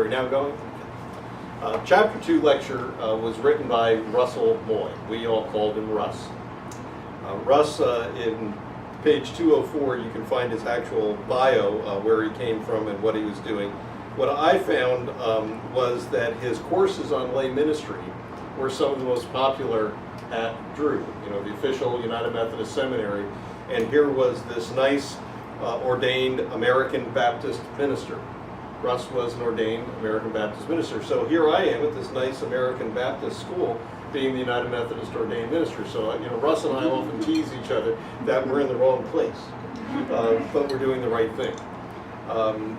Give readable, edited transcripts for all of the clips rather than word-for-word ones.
Are you now going? Chapter 2 lecture was written by Russell Moy. We all called him Russ. Russ, in page 204, you can find his actual bio, where he came from and what he was doing. What I found was that his courses on lay ministry were some of the most popular at Drew, the official United Methodist Seminary. And here was this nice ordained American Baptist minister. Russ was an ordained American Baptist minister. So here I am at this nice American Baptist school being the United Methodist ordained minister. So, Russ and I often tease each other that we're in the wrong place, but we're doing the right thing.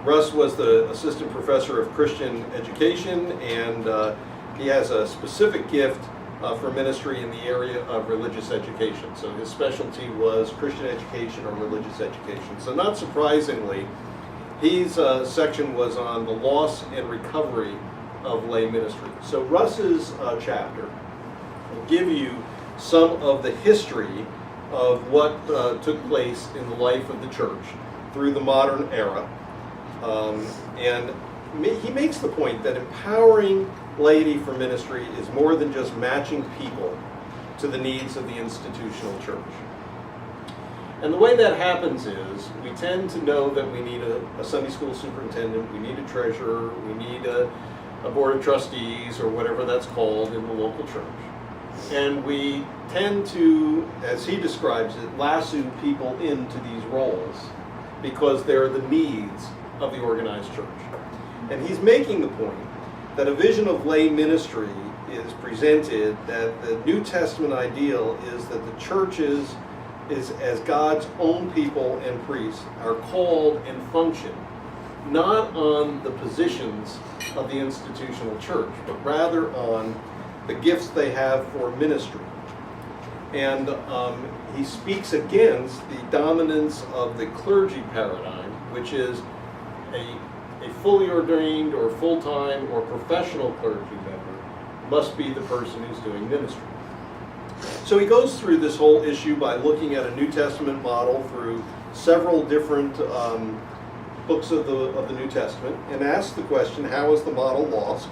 Russ was the assistant professor of Christian education, and he has a specific gift for ministry in the area of religious education. So his specialty was Christian education or religious education. So not surprisingly, his section was on the loss and recovery of lay ministry. So Russ's chapter will give you some of the history of what took place in the life of the church through the modern era. And he makes the point that empowering laity for ministry is more than just matching people to the needs of the institutional church. And the way that happens is we tend to know that we need a Sunday school superintendent, we need a treasurer, we need a board of trustees or whatever that's called in the local church. And we tend to, as he describes it, lasso people into these roles because they're the needs of the organized church. And he's making the point that a vision of lay ministry is presented, that the New Testament ideal is that the churches is as God's own people and priests are called and function not on the positions of the institutional church, but rather on the gifts they have for ministry. And he speaks against the dominance of the clergy paradigm, which is a fully ordained or full-time or professional clergy member must be the person who's doing ministry. So he goes through this whole issue by looking at a New Testament model through several different books of the New Testament and asks the question, how is the model lost?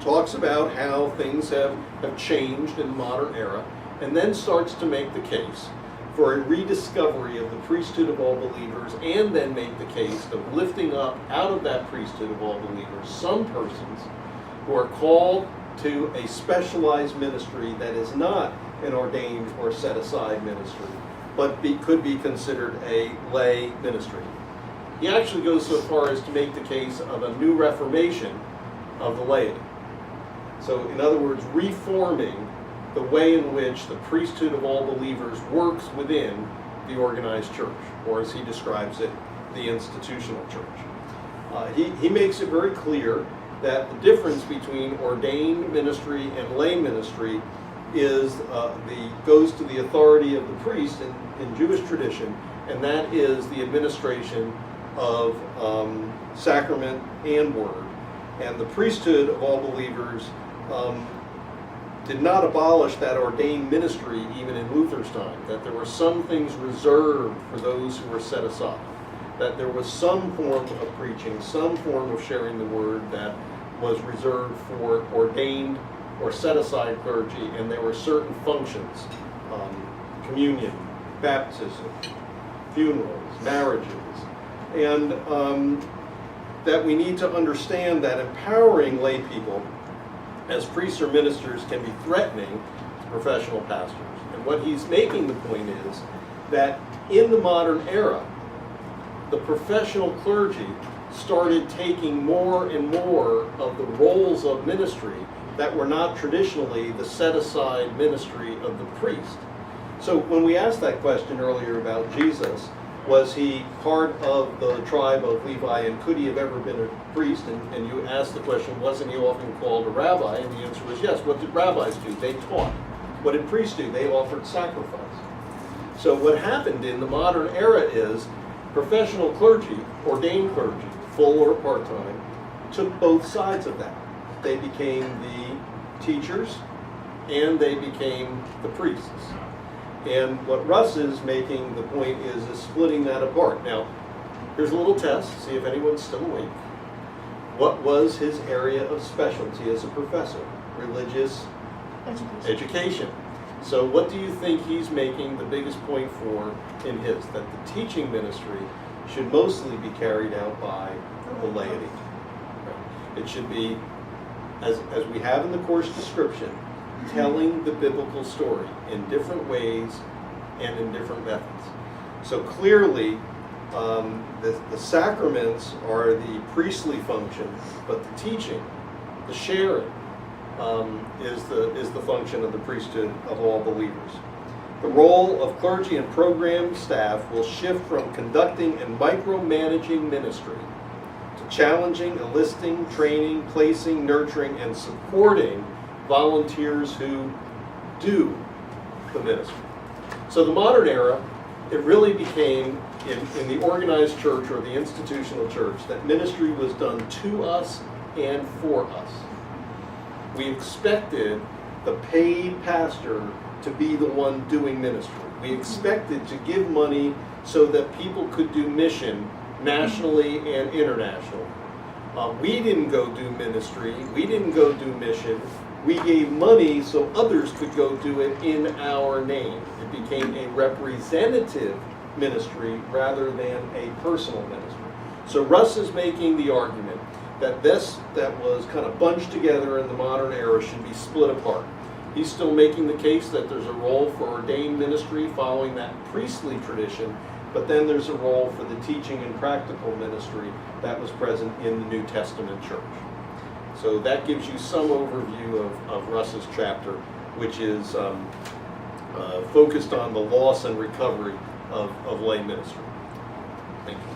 Talks about how things have changed in the modern era, and then starts to make the case for a rediscovery of the priesthood of all believers, and then make the case of lifting up out of that priesthood of all believers some persons who are called to a specialized ministry that is not an ordained or set aside ministry, but could be considered a lay ministry. He actually goes so far as to make the case of a new reformation of the laity. So in other words, reforming the way in which the priesthood of all believers works within the organized church, or as he describes it, the institutional church. He makes it very clear that the difference between ordained ministry and lay ministry is goes to the authority of the priest in Jewish tradition, and that is the administration of sacrament and word. And the priesthood of all believers did not abolish that ordained ministry even in Luther's time, that there were some things reserved for those who were set aside, that there was some form of preaching, some form of sharing the word that was reserved for ordained or set aside clergy, and there were certain functions, communion, baptism, funerals, marriages, and that we need to understand that empowering lay people as priests or ministers can be threatening to professional pastors. And what he's making the point is that in the modern era, the professional clergy started taking more and more of the roles of ministry that were not traditionally the set-aside ministry of the priest. So when we asked that question earlier about Jesus, was he part of the tribe of Levi, and could he have ever been a priest? And you asked the question, wasn't he often called a rabbi? And the answer was yes. What did rabbis do? They taught. What did priests do? They offered sacrifice. So what happened in the modern era is professional clergy, ordained clergy, full or part-time, took both sides of that. They became the teachers and they became the priests. And what Russ is making the point is splitting that apart. Now, here's a little test, see if anyone's still awake. What was his area of specialty as a professor? Religious education. So what do you think he's making the biggest point for in his? That the teaching ministry should mostly be carried out by the laity. Right? It should be, as we have in the course description, telling the biblical story in different ways and in different methods. So clearly, the sacraments are the priestly function, but the teaching, the sharing, is the function of the priesthood of all believers. The role of clergy and program staff will shift from conducting and micromanaging ministry to challenging, enlisting, training, placing, nurturing, and supporting volunteers who do the ministry. So the modern era, it really became, in the organized church or the institutional church, that ministry was done to us and for us. We expected the paid pastor to be the one doing ministry. We expected to give money so that people could do mission nationally and internationally. We didn't go do ministry. We didn't go do mission. We gave money so others could go do it in our name. It became a representative ministry rather than a personal ministry. So Russ is making the argument that this that was kind of bunched together in the modern era should be split apart. He's still making the case that there's a role for ordained ministry following that priestly tradition, but then there's a role for the teaching and practical ministry that was present in the New Testament church. So that gives you some overview of Russ's chapter, which is focused on the loss and recovery of lay ministry. Thank you.